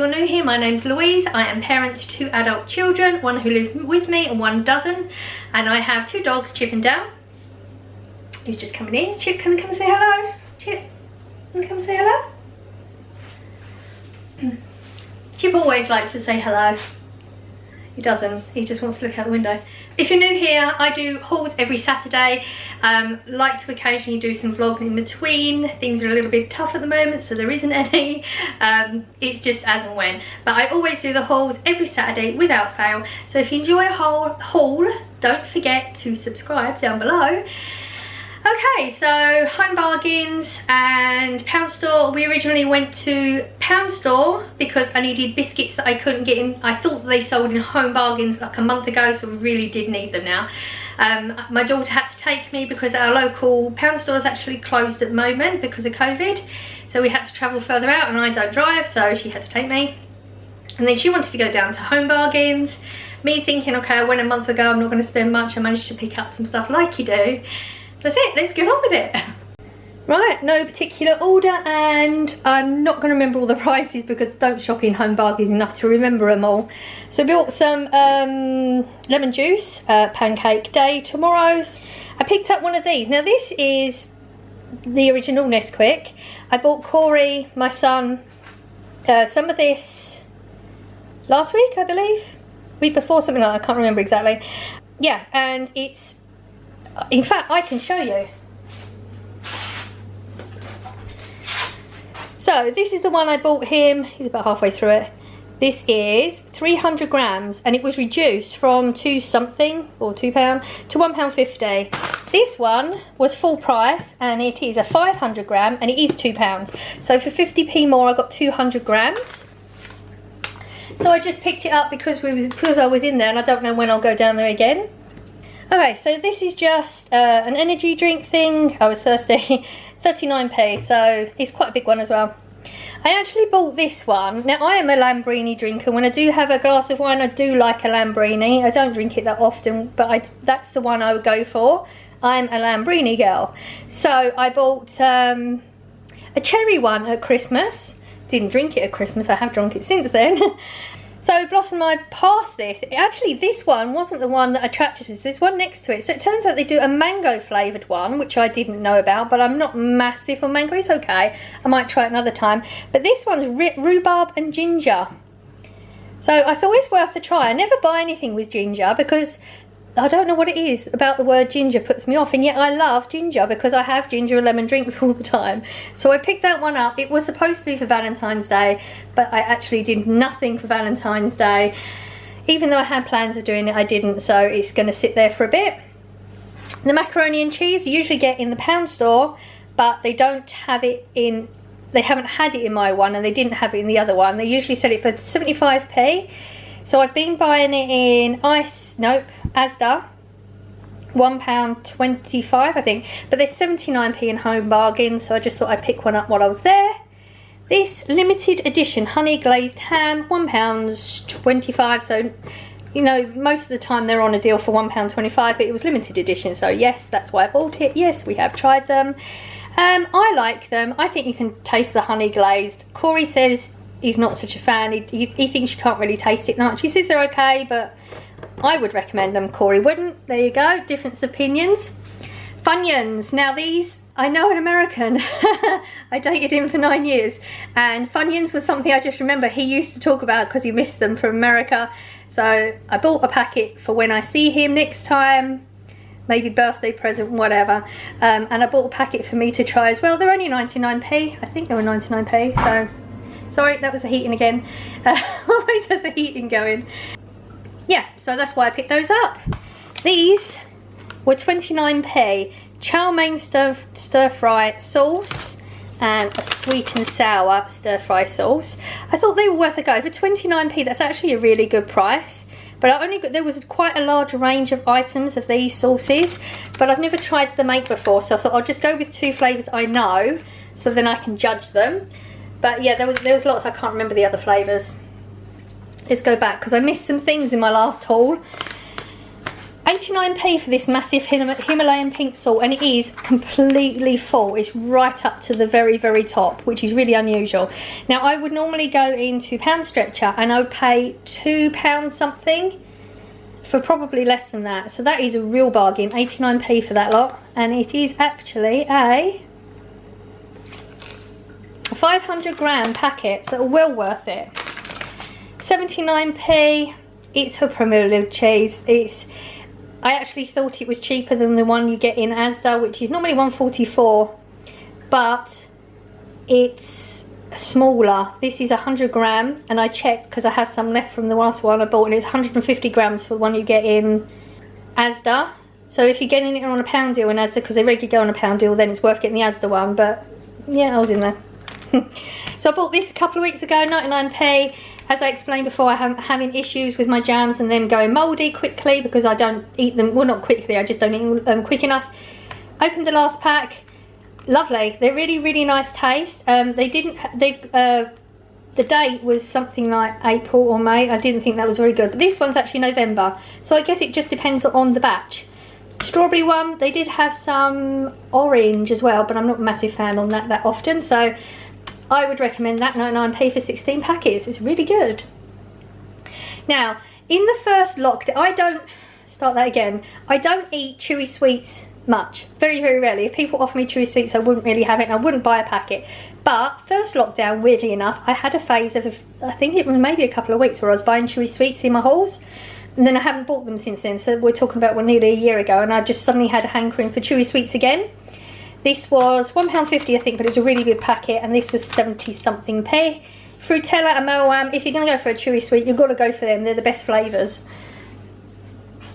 you're new here, my name's Louise. I am parent to 2 adult children, one who lives with me and one doesn't. And I have 2 dogs, Chip and Dale. He's just coming in. Chip, come and say hello. Chip, come say hello. Chip always likes to say hello. He doesn't, he just wants to look out the window. If you're new here, I do hauls every Saturday. Like to occasionally do some vlogging in between. Things are a little bit tough at the moment, so there isn't any. It's just as and when. But I always do the hauls every Saturday without fail. So if you enjoy a haul, don't forget to subscribe down below. Okay, so Home Bargains and Pound Store. We originally went to Pound Store because I needed biscuits that I couldn't get in. I thought they sold in Home Bargains like a month ago, so we really did need them now. My daughter had to take me because our local Pound Store is actually closed at the moment because of COVID. So we had to travel further out, and I don't drive, so she had to take me. And then she wanted to go down to Home Bargains. Me thinking, okay, I went a month ago, I'm not going to spend much. I managed to pick up some stuff like you do. That's it, let's get on with it. Right, no particular order, and I'm not going to remember all the prices because I don't shop in Home Bargains enough to remember them all. So I bought some lemon juice, pancake day tomorrow's. I picked up one of these. Now this is the original Nesquik. I bought Corey, my son, some of this last week, I believe. Week before, something like that, I can't remember exactly. Yeah, and it's, in fact, I can show you. So this is the one I bought him. He's about halfway through it. This is 300 grams and it was reduced from £2 something or £2 to £1.50. This one was full price and it is a 500 gram and it is £2. So for 50p more I got 200 grams. So I just picked it up because I was in there, and I don't know when I'll go down there again. Okay, so this is just an energy drink thing. I was thirsty. 39p, so it's quite a big one as well. I actually bought this one. Now I am a Lambrini drinker. When I do have a glass of wine, I do like a Lambrini. I don't drink it that often, but that's the one I would go for. I'm a Lambrini girl. So I bought a cherry one at Christmas. Didn't drink it at Christmas, I have drunk it since then. So Blossom and I passed this. Actually, this one wasn't the one that attracted us. There's one next to it. So it turns out they do a mango flavoured one, which I didn't know about, but I'm not massive on mango. It's okay. I might try it another time. But this one's rhubarb and ginger. So I thought it's worth a try. I never buy anything with ginger because I don't know what it is about the word ginger puts me off, and yet I love ginger because I have ginger and lemon drinks all the time. So I picked that one up. It was supposed to be for Valentine's Day, but I actually did nothing for Valentine's Day. Even though I had plans of doing it, I didn't, so it's going to sit there for a bit. The macaroni and cheese you usually get in the Pound Store, but they don't have it in, they haven't had it in my one, and they didn't have it in the other one. They usually sell it for 75p. So I've been buying it in Asda, £1.25 I think, but there's 79p in Home Bargains, so I just thought I'd pick one up while I was there. This limited edition honey glazed ham, £1.25, so you know, most of the time they're on a deal for £1.25, but it was limited edition, so yes, that's why I bought it. Yes, we have tried them. I like them. I think you can taste the honey glazed. Corey says he's not such a fan. He thinks you can't really taste it much. He says they're okay, but I would recommend them. Corey wouldn't. There you go, difference of opinions. Funyuns. Now these, I know an American. I dated him for 9 years, and Funyuns was something I just remember he used to talk about because he missed them from America. So I bought a packet for when I see him next time, maybe birthday present, whatever. And I bought a packet for me to try as well. They're only 99p. I think they were 99p, so sorry, that was the heating again. Always had the heating going. Yeah, so that's why I picked those up. These were 29p. Chow mein stir fry sauce and a sweet and sour stir fry sauce. I thought they were worth a go. For 29p, that's actually a really good price. But I only got, there was quite a large range of items of these sauces, but I've never tried the make before, so I thought I'll just go with 2 flavours I know, so then I can judge them. But yeah, there was lots. I can't remember the other flavours. Let's go back because I missed some things in my last haul. 89p for this massive Himalayan pink salt, and it is completely full. It's right up to the very, very top, which is really unusual. Now, I would normally go into Pound Stretcher and I would pay £2 something for probably less than that. So that is a real bargain, 89p for that lot. And it is actually a 500 gram packet, so well worth it. 79p, it's for Premier cheese. I actually thought it was cheaper than the one you get in Asda, which is normally 144, but it's smaller. This is 100 gram, and I checked because I have some left from the last one I bought, and it's 150 grams for the one you get in Asda. So if you're getting it on a pound deal in Asda, because they regularly go on a pound deal, then it's worth getting the Asda one. But yeah, I was in there. So I bought this a couple of weeks ago, 99p. As I explained before, I'm having issues with my jams and them going mouldy quickly because I don't eat them, well, not quickly, I just don't eat them quick enough. Opened the last pack. Lovely. They're really, really nice taste. The date was something like April or May. I didn't think that was very good. But this one's actually November. So I guess it just depends on the batch. Strawberry one, they did have some orange as well, but I'm not a massive fan on that often. So I would recommend that, 99p for 16 packets. It's really good. Now, in the first lockdown, I don't eat chewy sweets much. Very, very rarely. If people offer me chewy sweets, I wouldn't really have it, and I wouldn't buy a packet. But first lockdown, weirdly enough, I had a phase of, I think it was maybe a couple of weeks where I was buying chewy sweets in my hauls. And then I haven't bought them since then. So we're talking about nearly a year ago, and I just suddenly had a hankering for chewy sweets again. This was £1.50 I think, but it was a really good packet, and this was 70 something p. Frutella and Moam, if you're going to go for a chewy sweet, you've got to go for them. They're the best flavours.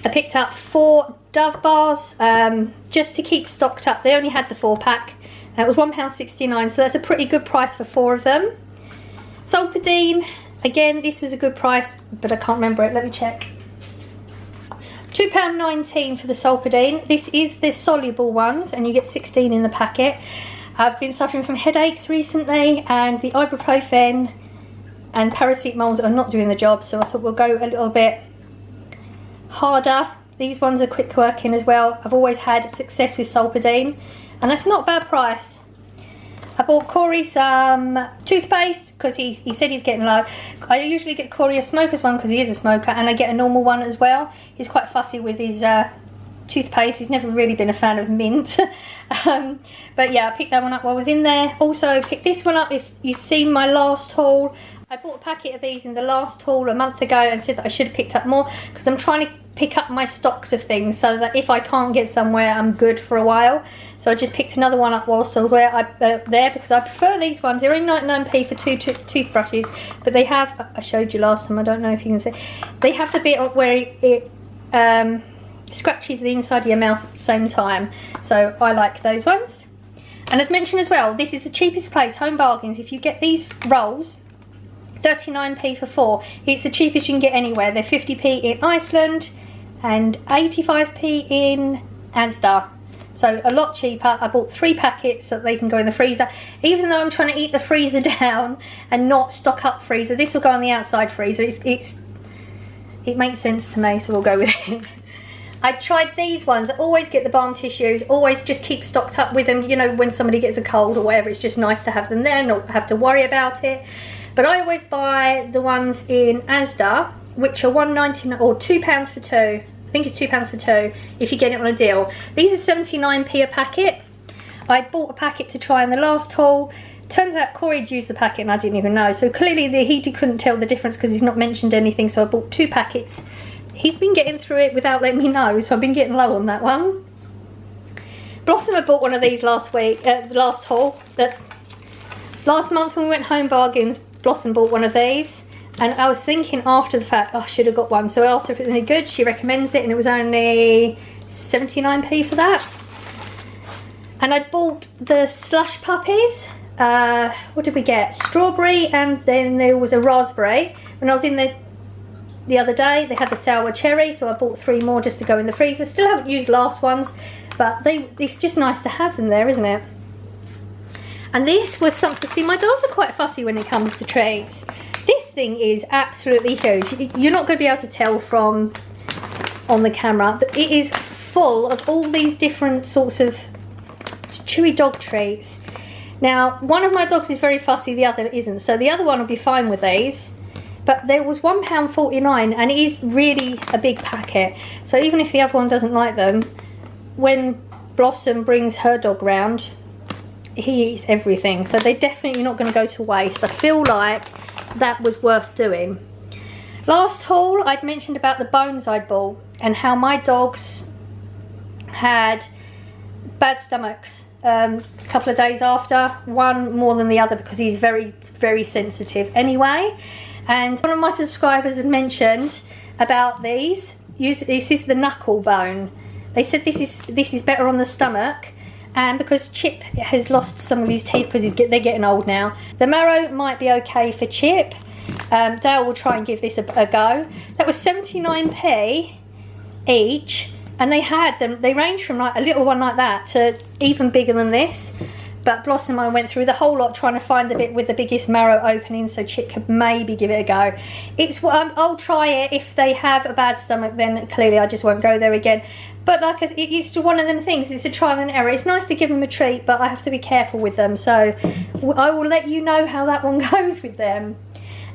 I picked up 4 Dove bars just to keep stocked up. They only had the 4-pack. It was £1.69, so that's a pretty good price for 4 of them. Solpadeine, again, this was a good price, but I can't remember it. Let me check. £2.19 for the Solpadeine. This is the soluble ones, and you get 16 in the packet. I've been suffering from headaches recently, and the ibuprofen and paracetamols are not doing the job, so I thought we'll go a little bit harder. These ones are quick working as well. I've always had success with Solpadeine, and that's not a bad price. I bought Corey some toothpaste because he said he's getting low. I usually get Corey a smoker's one because he is a smoker, and I get a normal one as well. He's quite fussy with his toothpaste. He's never really been a fan of mint. But yeah, I picked that one up while I was in there. Also picked this one up. If you've seen my last haul, I bought a packet of these in the last haul a month ago and said that I should have picked up more because I'm trying to pick up my stocks of things so that if I can't get somewhere, I'm good for a while. So I just picked another one up whilst I was there because I prefer these ones. They're only 99p for 2 toothbrushes, but they have, I showed you last time, I don't know if you can see, they have the bit where it scratches the inside of your mouth at the same time. So I like those ones. And I've mentioned as well, this is the cheapest place, Home Bargains. If you get these rolls, 39p for 4, it's the cheapest you can get anywhere. They're 50p in Iceland and 85p in Asda, so a lot cheaper. I bought 3 packets so that they can go in the freezer, even though I'm trying to eat the freezer down and not stock up freezer. This will go on the outside freezer. It makes sense to me, so we'll go with it. I tried these ones. I always get the balm tissues, always just keep stocked up with them, you know, when somebody gets a cold or whatever. It's just nice to have them there, not have to worry about it. But I always buy the ones in Asda, which are £1.99 or £2 for 2. I think it's £2 for 2 if you get it on a deal. These are 79p a packet. I bought a packet to try in the last haul. Turns out Corey had used the packet and I didn't even know. So clearly he couldn't tell the difference because he's not mentioned anything. So I bought 2 packets. He's been getting through it without letting me know. So I've been getting low on that one. Blossom had bought one of these last week, last haul. Last month when we went Home Bargains, Blossom bought one of these, and I was thinking after the fact, oh, I should have got one. So I asked her if it was any good. She recommends it, and it was only 79p for that. And I bought the slush puppies. What did we get? Strawberry, and then there was a raspberry. When I was in the other day, they had the sour cherry, so I bought 3 more just to go in the freezer. Still haven't used last ones, but it's just nice to have them there, isn't it? And this was something, see, my dogs are quite fussy when it comes to treats. This thing is absolutely huge. You're not going to be able to tell from on the camera, but it is full of all these different sorts of chewy dog treats. Now, one of my dogs is very fussy, the other isn't, so the other one will be fine with these. But there was £1.49, and it is really a big packet. So even if the other one doesn't like them, when Blossom brings her dog round, he eats everything. So they're definitely not going to go to waste. I feel like that was worth doing. Last haul, I'd mentioned about the bones I'd bought and how my dogs had bad stomachs a couple of days after. One more than the other because he's very, very sensitive anyway. And one of my subscribers had mentioned about these. This is the knuckle bone. They said this is better on the stomach, and because Chip has lost some of his teeth because they're getting old now. The marrow might be okay for Chip. Dale will try and give this a go. That was 79p each, and they had them. They range from like a little one like that to even bigger than this. But Blossom and I went through the whole lot trying to find the bit with the biggest marrow opening so Chip could maybe give it a go. I'll try it. If they have a bad stomach, then clearly I just won't go there again. But like I said, it's just one of them things. It's a trial and error. It's nice to give them a treat, but I have to be careful with them. So I will let you know how that one goes with them.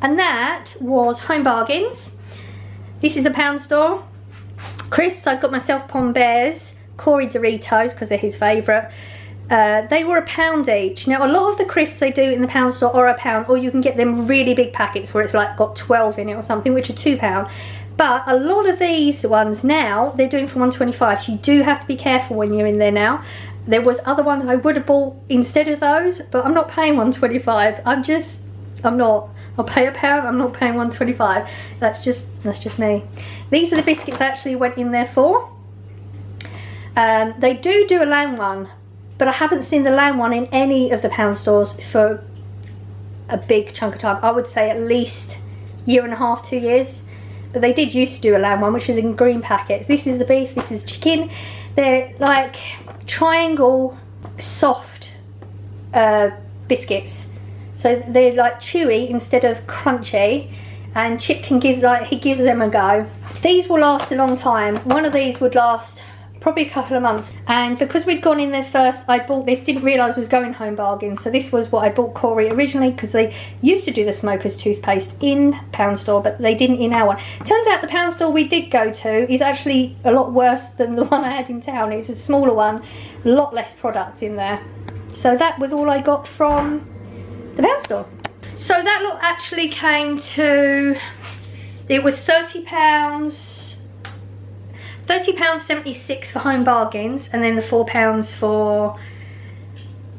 And that was Home Bargains. This is a pound store. Crisps, I've got myself Pom Bears, Corey Doritos, because they're his favourite. They were £1 each. Now a lot of the crisps they do in the pound store are £1, or you can get them really big packets where it's like got 12 in it or something, which are £2. But a lot of these ones now they're doing for £1.25, so you do have to be careful when you're in there now. There was other ones I would have bought instead of those, but I'm not paying £1.25. I'm not. I'll pay £1, I'm not paying £1.25. That's just me. These are the biscuits I actually went in there for. They do a lamb one, but I haven't seen the lamb one in any of the pound stores for a big chunk of time. I would say at least year and a half, 2 years. But they did used to do a lamb one, which is in green packets. This is the beef, this is chicken. They're like triangle soft biscuits. So they're like chewy instead of crunchy. And Chip can give, he gives them a go. These will last a long time. One of these would last probably a couple of months, and because we'd gone in there first, I bought this, didn't realise I was going Home Bargains, so this was what I bought Corey originally, because they used to do the Smoker's toothpaste in pound store, but they didn't in our one. Turns out the pound store we did go to is actually a lot worse than the one I had in town. It's a smaller one, a lot less products in there. So that was all I got from the pound store. So that lot actually came to, it was £30.76 for Home Bargains, and then the £4 for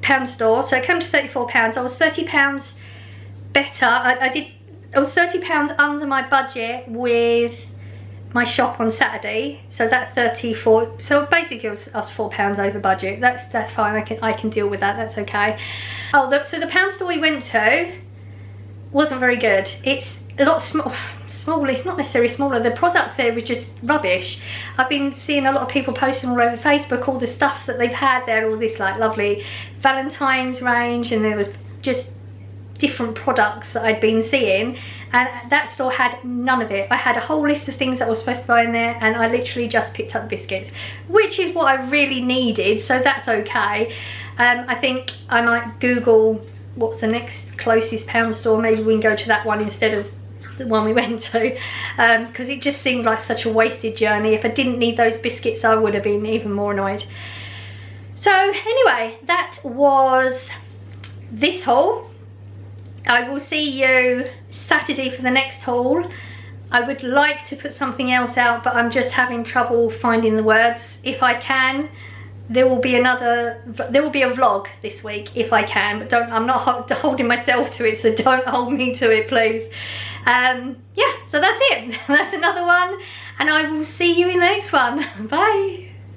pound store. So it came to £34. I was £30 better. I was £30 under my budget with my shop on Saturday. So that 34. So basically, I was £4 over budget. That's fine. I can deal with that. That's okay. Oh, so the pound store we went to wasn't very good. It's a lot smaller. It's not necessarily smaller. The products there was just rubbish. I've been seeing a lot of people posting all over Facebook all the stuff that they've had there, all this like lovely Valentine's range, and there was just different products that I'd been seeing, and that store had none of it. I had a whole list of things that I was supposed to buy in there, and I literally just picked up the biscuits, which is what I really needed, so that's okay. I think I might Google what's the next closest pound store. Maybe we can go to that one instead of the one we went to, because it just seemed like such a wasted journey. If I didn't need those biscuits, I would have been even more annoyed. So anyway, that was this haul. I will see you Saturday for the next haul. I would like to put something else out, but I'm just having trouble finding the words. If I can, there will be a vlog this week if I can, but I'm not holding myself to it, so don't hold me to it, please. Yeah, so that's it. That's another one, and I will see you in the next one. Bye.